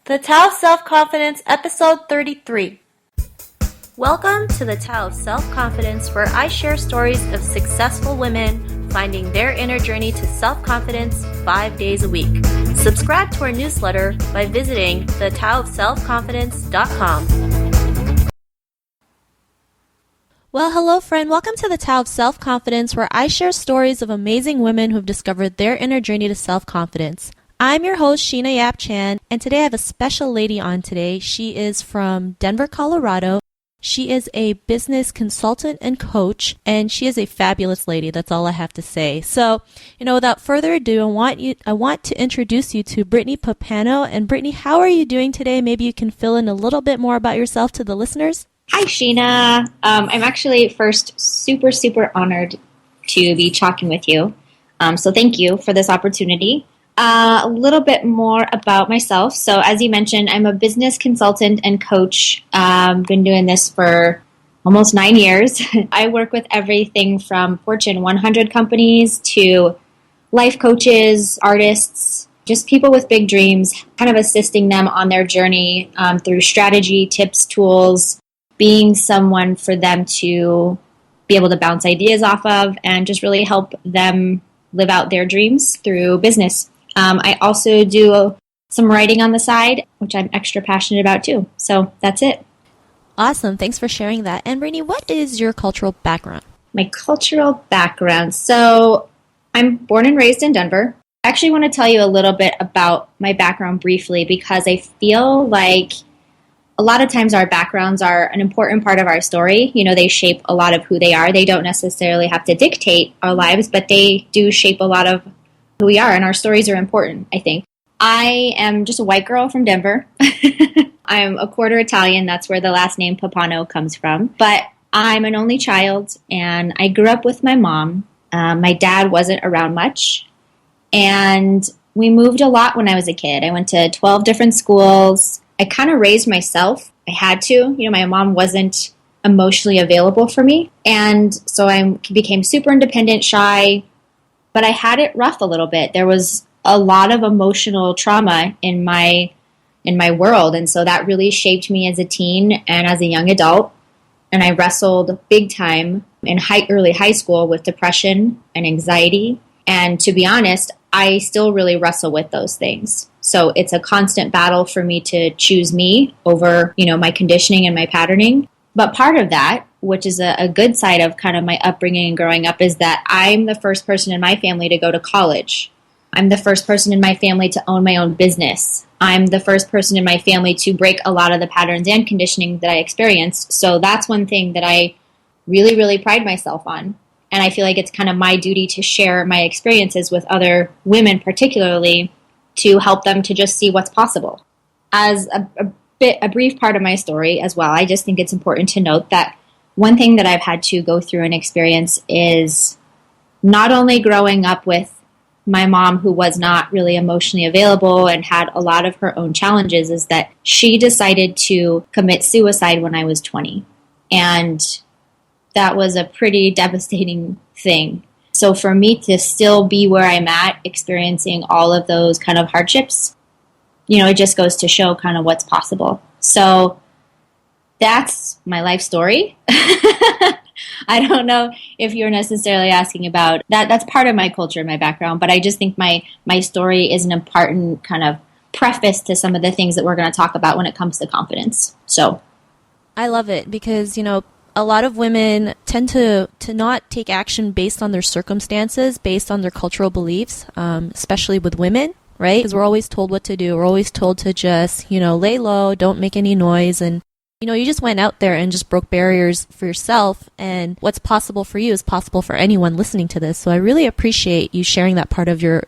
The Tao of Self-Confidence, Episode 33. Welcome to the Tao of Self-Confidence, where I share stories of successful women finding their inner journey to self-confidence 5 days a week. Subscribe to our newsletter by visiting thetaoofselfconfidence.com. Well, hello friend. Welcome to the Tao of Self-Confidence, where I share stories of amazing women who have discovered their inner journey to self-confidence. I'm your host, Sheena Yap Chan, and today I have a special lady on today. She is from Denver, Colorado. She is a business consultant and coach, and she is a fabulous lady. That's all I have to say. So, without further ado, I want to introduce you to Brittney Pappano. And Brittney, how are you doing today? Maybe you can fill in a little bit more about yourself to the listeners. Hi, Sheena. I'm actually first super honored to be talking with you. So thank you for this opportunity. A little bit more about myself. So as you mentioned, I'm a business consultant and coach. Been doing this for almost 9 years. I work with everything from Fortune 100 companies to life coaches, artists, just people with big dreams, kind of assisting them on their journey through strategy, tips, tools, being someone for them to be able to bounce ideas off of and just really help them live out their dreams through business. I also do some writing on the side, which I'm extra passionate about too. So that's it. Awesome. Thanks for sharing that. And Brittney, what is your cultural background? My cultural background. So I'm born and raised in Denver. I actually want to tell you a little bit about my background briefly because I feel like a lot of times our backgrounds are an important part of our story. They shape a lot of who they are. They don't necessarily have to dictate our lives, but they do shape a lot of who we are, and our stories are important, I think. I am just a white girl from Denver. I'm a quarter Italian. That's where the last name Pappano comes from. But I'm an only child, and I grew up with my mom. My dad wasn't around much, and we moved a lot when I was a kid. I went to 12 different schools. I kind of raised myself. I had to. My mom wasn't emotionally available for me, and so I became super independent, shy, but I had it rough a little bit. There was a lot of emotional trauma in my world, and so that really shaped me as a teen and as a young adult. And I wrestled big time in early high school with depression and anxiety. And to be honest, I still really wrestle with those things. So it's a constant battle for me to choose me over, my conditioning and my patterning. But part of that, which is a good side of kind of my upbringing and growing up, is that I'm the first person in my family to go to college. I'm the first person in my family to own my own business. I'm the first person in my family to break a lot of the patterns and conditioning that I experienced. So that's one thing that I really pride myself on. And I feel like it's kind of my duty to share my experiences with other women, particularly to help them to just see what's possible. As a brief part of my story as well, I just think it's important to note that one thing that I've had to go through and experience is not only growing up with my mom, who was not really emotionally available and had a lot of her own challenges, is that she decided to commit suicide when I was 20. And that was a pretty devastating thing. So for me to still be where I'm at, experiencing all of those kind of hardships, it just goes to show kind of what's possible. So that's my life story. I don't know if you're necessarily asking about that. That's part of my culture and my background, but I just think my story is an important kind of preface to some of the things that we're going to talk about when it comes to confidence. So I love it because, a lot of women tend to not take action based on their circumstances, based on their cultural beliefs, especially with women, right? Because we're always told what to do. We're always told to just, lay low, don't make any noise. And, you just went out there and just broke barriers for yourself. And what's possible for you is possible for anyone listening to this. So I really appreciate you sharing that part of your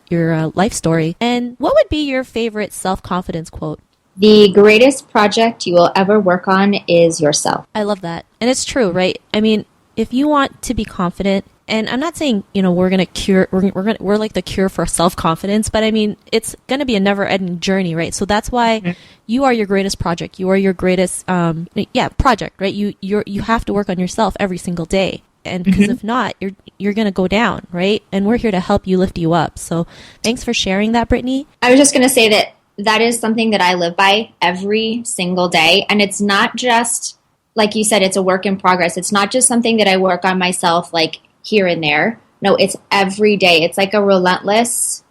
life story. And what would be your favorite self-confidence quote? The greatest project you will ever work on is yourself. I love that. And it's true, right? I mean, if you want to be confident, and I'm not saying, we're like the cure for self-confidence, but I mean, it's going to be a never-ending journey, right? So that's why you are your greatest project. You are your greatest, project, right? You have to work on yourself every single day. And because if not, you're going to go down, right? And we're here to help you lift you up. So thanks for sharing that, Brittney. I was just going to say that that is something that I live by every single day. And it's not just, like you said, it's a work in progress. It's not just something that I work on myself like here and there. No, it's every day. It's like a relentless,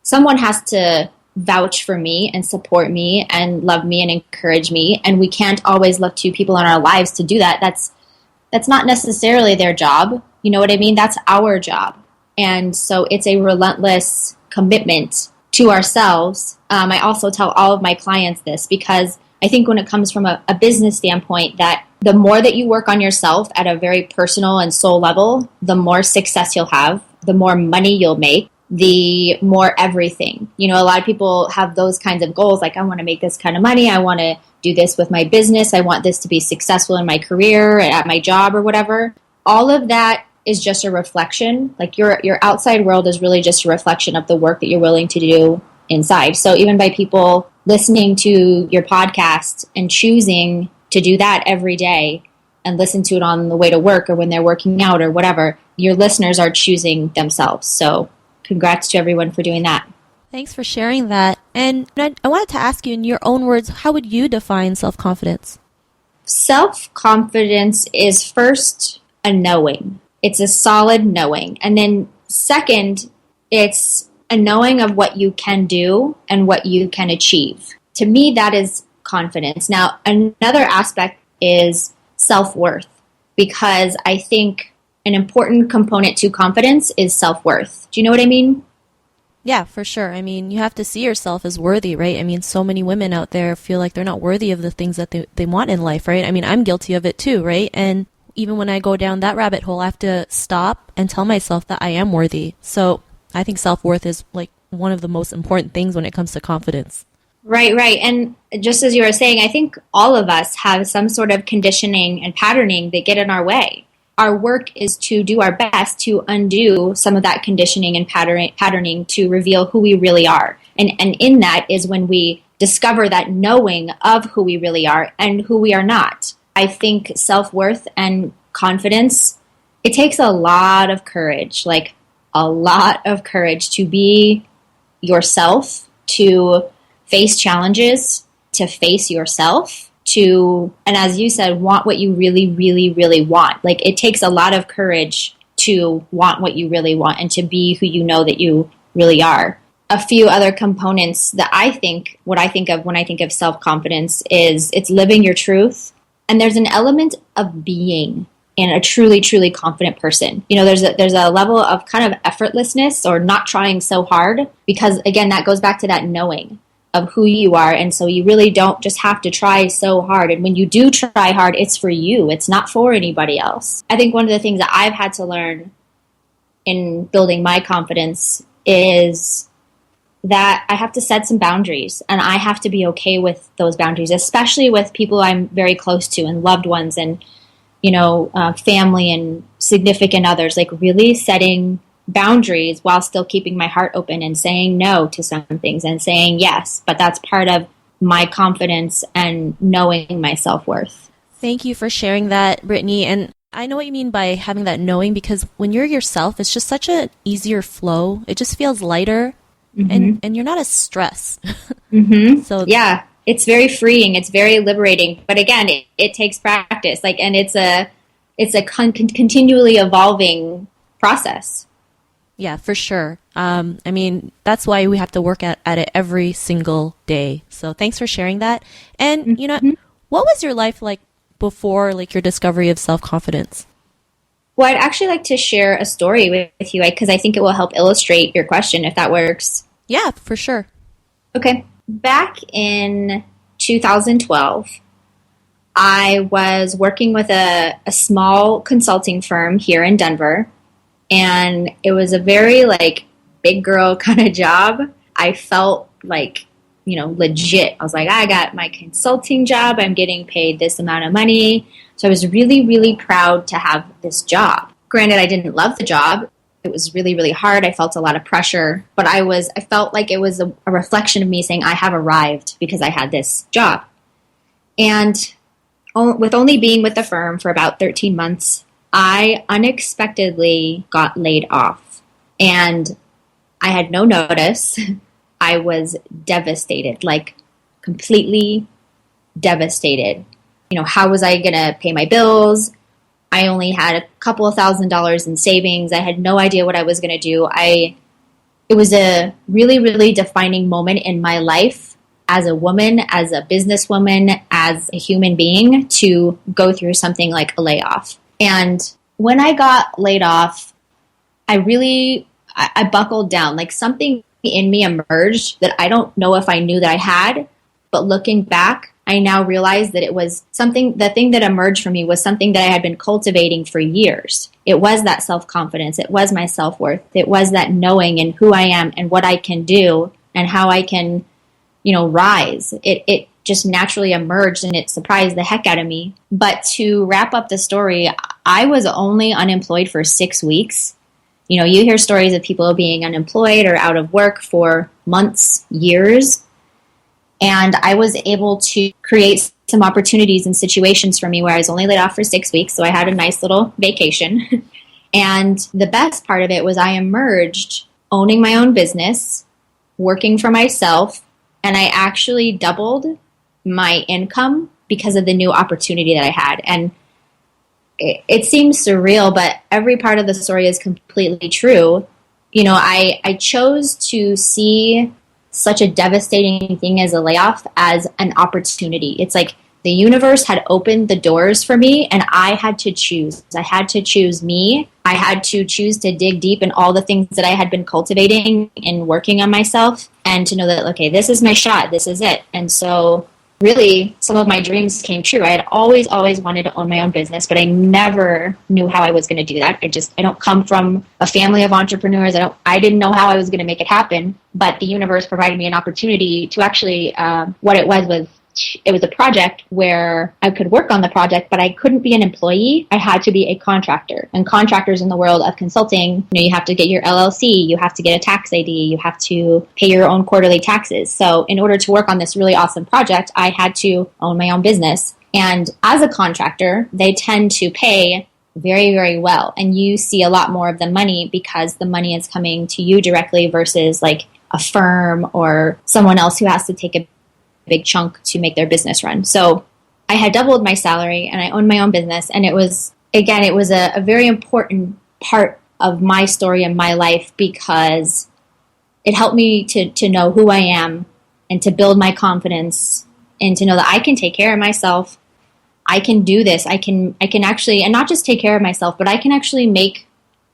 someone has to vouch for me and support me and love me and encourage me. And we can't always look to people in our lives to do that. That's not necessarily their job. You know what I mean? That's our job. And so it's a relentless commitment to ourselves. I also tell all of my clients this because I think when it comes from a business standpoint, that the more that you work on yourself at a very personal and soul level, the more success you'll have, the more money you'll make, the more everything. You know, a lot of people have those kinds of goals, like I want to make this kind of money, I want to do this with my business, I want this to be successful in my career, at my job or whatever. All of that is just a reflection. Like your outside world is really just a reflection of the work that you're willing to do inside. So even by people listening to your podcast and choosing to do that every day and listen to it on the way to work or when they're working out or whatever, your listeners are choosing themselves. So congrats to everyone for doing that. Thanks for sharing that. And I wanted to ask you, in your own words, how would you define self-confidence? Self-confidence is first a knowing. It's a solid knowing. And then second, it's a knowing of what you can do and what you can achieve. To me, that is confidence. Now, another aspect is self-worth, because I think an important component to confidence is self-worth. Do you know what I mean? Yeah, for sure. I mean, you have to see yourself as worthy, right? I mean, so many women out there feel like they're not worthy of the things that they want in life, right? I mean, I'm guilty of it too, right? And even when I go down that rabbit hole, I have to stop and tell myself that I am worthy. So I think self-worth is like one of the most important things when it comes to confidence. Right. And just as you were saying, I think all of us have some sort of conditioning and patterning that get in our way. Our work is to do our best to undo some of that conditioning and patterning to reveal who we really are. And in that is when we discover that knowing of who we really are and who we are not. I think self-worth and confidence, it takes a lot of courage, like a lot of courage to be yourself, to face challenges, to face yourself, to, and as you said, want what you really, really, really want. Like it takes a lot of courage to want what you really want and to be who you know that you really are. A few other components that what I think of when I think of self-confidence is it's living your truth. And there's an element of being in a truly, truly confident person. You know, there's a level of kind of effortlessness or not trying so hard, because again, that goes back to that knowing of who you are. And so you really don't just have to try so hard. And when you do try hard, it's for you. It's not for anybody else. I think one of the things that I've had to learn in building my confidence is that I have to set some boundaries, and I have to be okay with those boundaries, especially with people I'm very close to and loved ones and, you know, family and significant others, like really setting boundaries while still keeping my heart open and saying no to some things and saying yes. But that's part of my confidence and knowing my self-worth. Thank you for sharing that, Brittney. And I know what you mean by having that knowing, because when you're yourself, it's just such an easier flow. It just feels lighter. Mm-hmm. And you're not as stressed. Mm-hmm. So yeah, it's very freeing. It's very liberating. But again, it takes practice. Like, and it's a continually evolving process. Yeah, for sure. I mean, that's why we have to work at it every single day. So thanks for sharing that. And you know, what was your life like before, like your discovery of self-confidence? Well, I'd actually like to share a story with you, because I think it will help illustrate your question, if that works. Yeah, for sure. Okay. Back in 2012, I was working with a small consulting firm here in Denver, and it was a very, like, big girl kind of job. I felt like, you know, legit. I was like, I got my consulting job. I'm getting paid this amount of money. So I was really, really proud to have this job. Granted, I didn't love the job. It was really, really hard. I felt a lot of pressure, but I felt like it was a reflection of me saying I have arrived because I had this job. And with only being with the firm for about 13 months, I unexpectedly got laid off. And I had no notice. I I was devastated, like completely devastated. How was I going to pay my bills? I only had a couple of $1,000s in savings. I had no idea what I was going to do. It was a really, really defining moment in my life as a woman, as a businesswoman, as a human being to go through something like a layoff. And when I got laid off, I buckled down. Like something in me emerged that I don't know if I knew that I had, but looking back, I now realize that it was the thing that emerged for me was something that I had been cultivating for years. It was that self-confidence. It was my self-worth. It was that knowing and who I am and what I can do and how I can, rise. It just naturally emerged and it surprised the heck out of me. But to wrap up the story, I was only unemployed for 6 weeks. You hear stories of people being unemployed or out of work for months, years. And I was able to create some opportunities and situations for me where I was only laid off for 6 weeks. So I had a nice little vacation. And the best part of it was I emerged owning my own business, working for myself, and I actually doubled my income because of the new opportunity that I had. And it seems surreal, but every part of the story is completely true. I chose to see such a devastating thing as a layoff as an opportunity. It's like the universe had opened the doors for me and I had to choose. I had to choose me. I had to choose to dig deep in all the things that I had been cultivating and working on myself and to know that, okay, this is my shot. This is it. And so really, some of my dreams came true. I had always wanted to own my own business, but I never knew how I was going to do that. I don't come from a family of entrepreneurs. I didn't know how I was going to make it happen, but the universe provided me an opportunity to actually, what it was a project where I could work on the project, but I couldn't be an employee. I had to be a contractor. And contractors in the world of consulting, you have to get your LLC, you have to get a tax ID, you have to pay your own quarterly taxes. So in order to work on this really awesome project, I had to own my own business. And as a contractor, they tend to pay very, very well. And you see a lot more of the money because the money is coming to you directly versus like a firm or someone else who has to take a big chunk to make their business run. So I had doubled my salary and I owned my own business. And it was a very important part of my story and my life because it helped me to know who I am and to build my confidence and to know that I can take care of myself. I can do this. I can actually, and not just take care of myself, but I can actually make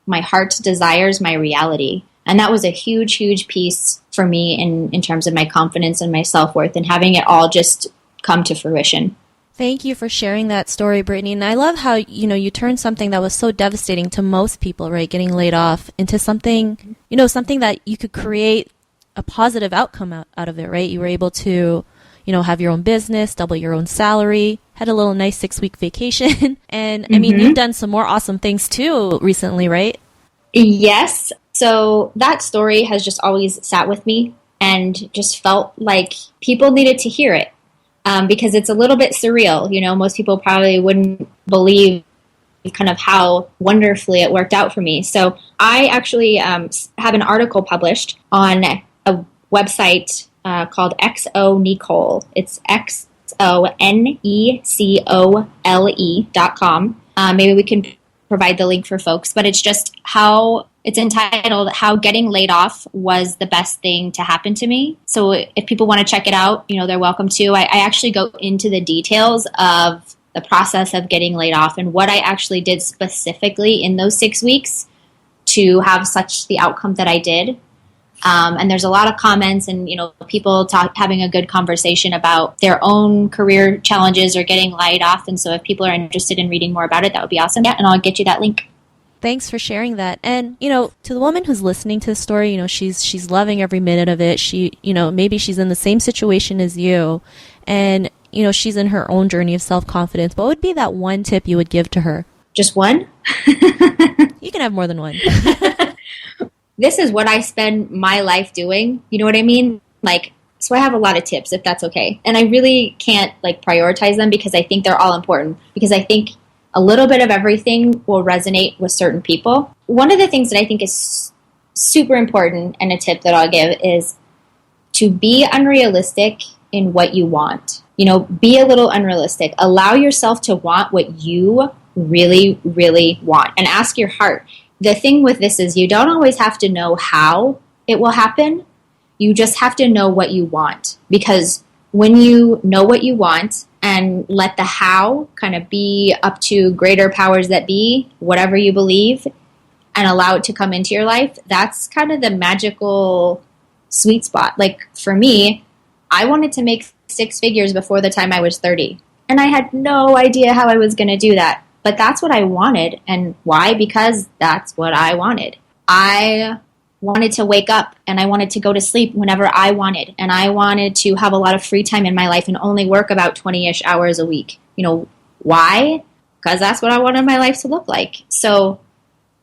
my heart's desires my reality. And that was a huge, huge piece for me in terms of my confidence and my self-worth and having it all just come to fruition. Thank you for sharing that story, Brittney. And I love how, you turned something that was so devastating to most people, right, getting laid off, into something, something that you could create a positive outcome out of it, right? You were able to, have your own business, double your own salary, had a little nice 6-week vacation. And I mean, you've done some more awesome things too recently, right? Yes. So that story has just always sat with me and just felt like people needed to hear it because it's a little bit surreal. Most people probably wouldn't believe kind of how wonderfully it worked out for me. So I actually have an article published on a website called XO Nicole. It's XONECOLE.com. Maybe we can provide the link for folks, but it's just it's entitled How Getting Laid Off Was the Best Thing to Happen to Me. So if people want to check it out, they're welcome to. I actually go into the details of the process of getting laid off and what I actually did specifically in those 6 weeks to have such the outcome that I did. And there's a lot of comments and, people having a good conversation about their own career challenges or getting laid off. And so if people are interested in reading more about it, that would be awesome. Yeah, and I'll get you that link. Thanks for sharing that. And, to the woman who's listening to the story, she's loving every minute of it. She, maybe she's in the same situation as you and, she's in her own journey of self-confidence. What would be that one tip you would give to her? Just one? You can have more than one. This is what I spend my life doing. You know what I mean? So I have a lot of tips, if that's okay. And I really can't prioritize them because I think they're all important. Because I think a little bit of everything will resonate with certain people. One of the things that I think is super important and a tip that I'll give is to be unrealistic in what you want. Be a little unrealistic. Allow yourself to want what you really, really want, and ask your heart. The thing with this is you don't always have to know how it will happen. You just have to know what you want, because when you know what you want and let the how kind of be up to greater powers that be, whatever you believe, and allow it to come into your life, that's kind of the magical sweet spot. Like for me, I wanted to make 6 figures before the time I was 30. And I had no idea how I was going to do that. But that's what I wanted. And why? Because that's what I wanted. I wanted to wake up and I wanted to go to sleep whenever I wanted. And I wanted to have a lot of free time in my life and only work about 20-ish hours a week. Why? Because that's what I wanted my life to look like. So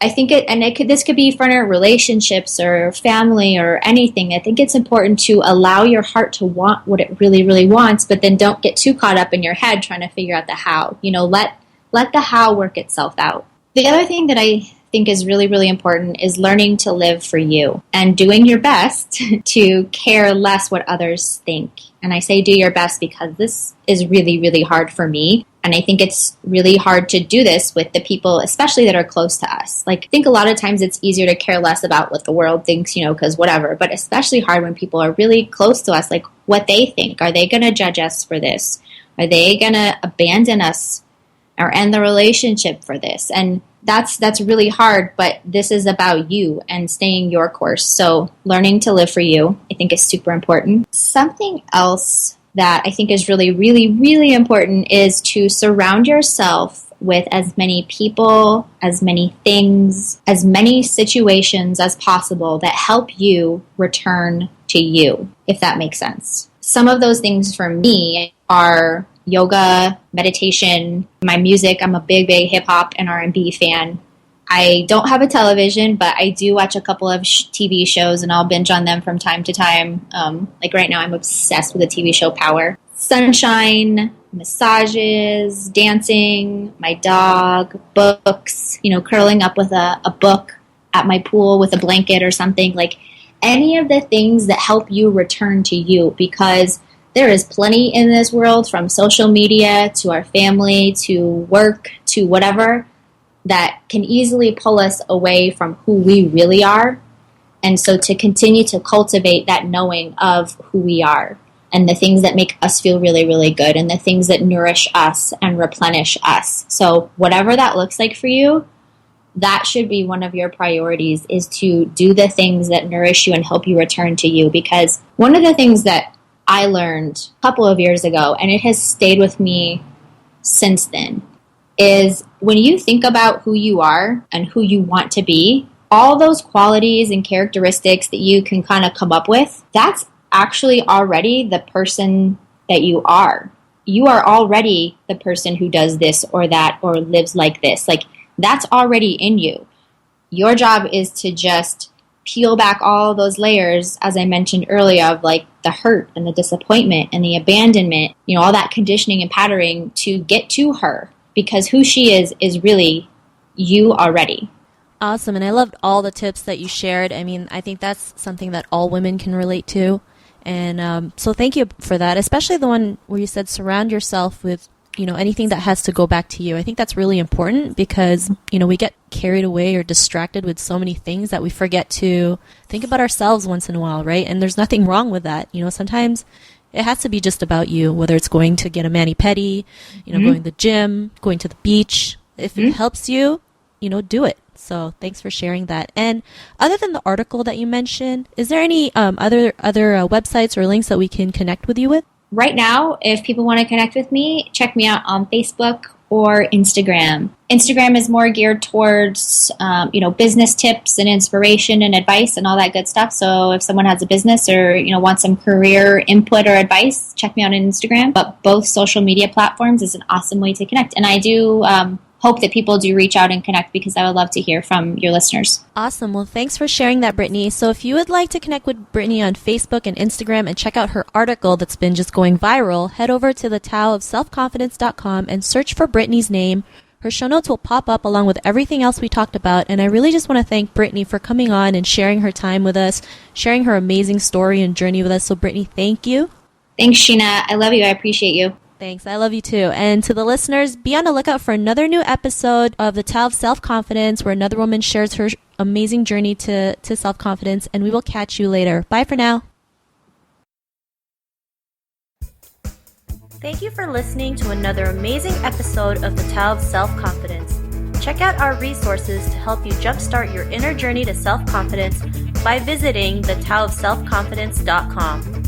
I think this could be for relationships or family or anything. I think it's important to allow your heart to want what it really, really wants, but then don't get too caught up in your head trying to figure out the how. Let the how work itself out. The other thing that I think is really, really important is learning to live for you and doing your best to care less what others think. And I say do your best because this is really, really hard for me. And I think it's really hard to do this with the people, especially that are close to us. Like, I think a lot of times it's easier to care less about what the world thinks, because whatever. But especially hard when people are really close to us, like what they think. Are they going to judge us for this? Are they going to abandon us or end the relationship for this? And that's really hard, but this is about you and staying your course. So learning to live for you, I think, is super important. Something else that I think is really, really, really important is to surround yourself with as many people, as many things, as many situations as possible that help you return to you, if that makes sense. Some of those things for me are yoga, meditation, my music. I'm a big, big hip hop and R&B fan. I don't have a television, but I do watch a couple of TV shows, and I'll binge on them from time to time. Like right now, I'm obsessed with the TV show Power. Sunshine, massages, dancing, my dog, books, curling up with a book at my pool with a blanket or something. Like any of the things that help you return to you, because there is plenty in this world, from social media to our family to work to whatever, that can easily pull us away from who we really are. And so to continue to cultivate that knowing of who we are and the things that make us feel really, really good and the things that nourish us and replenish us. So whatever that looks like for you, that should be one of your priorities, is to do the things that nourish you and help you return to you. Because one of the things that I learned a couple of years ago, and it has stayed with me since then, is when you think about who you are and who you want to be, all those qualities and characteristics that you can kind of come up with, that's actually already the person that you are. You are already the person who does this or that or lives like this. Like, that's already in you. Your job is to just peel back all those layers, as I mentioned earlier, of like the hurt and the disappointment and the abandonment, all that conditioning and patterning to get to her, because who she is really you already. Awesome. And I loved all the tips that you shared. I mean, I think that's something that all women can relate to. And so thank you for that, especially the one where you said surround yourself with, anything that has to go back to you. I think that's really important because, we get carried away or distracted with so many things that we forget to think about ourselves once in a while, right? And there's nothing wrong with that. Sometimes it has to be just about you, whether it's going to get a mani-pedi, going to the gym, going to the beach. If it helps you, do it. So thanks for sharing that. And other than the article that you mentioned, is there any other websites or links that we can connect with you with? Right now, if people want to connect with me, check me out on Facebook or Instagram. Instagram is more geared towards, business tips and inspiration and advice and all that good stuff. So if someone has a business or, wants some career input or advice, check me out on Instagram. But both social media platforms is an awesome way to connect. And I do hope that people do reach out and connect, because I would love to hear from your listeners. Awesome. Well, thanks for sharing that, Brittney. So if you would like to connect with Brittney on Facebook and Instagram and check out her article that's been just going viral, head over to the taoofselfconfidence.com and search for Brittney's name, Her show notes will pop up along with everything else we talked about, and I really just want to thank Brittney for coming on and sharing her time with us, sharing her amazing story and journey with us. So Brittney, thank you. Thanks, Sheena. I love you. I appreciate you. Thanks. I love you too. And to the listeners, be on the lookout for another new episode of The Tao of Self-Confidence, where another woman shares her amazing journey to self-confidence, and we will catch you later. Bye for now. Thank you for listening to another amazing episode of The Tao of Self-Confidence. Check out our resources to help you jumpstart your inner journey to self-confidence by visiting thetaoofselfconfidence.com.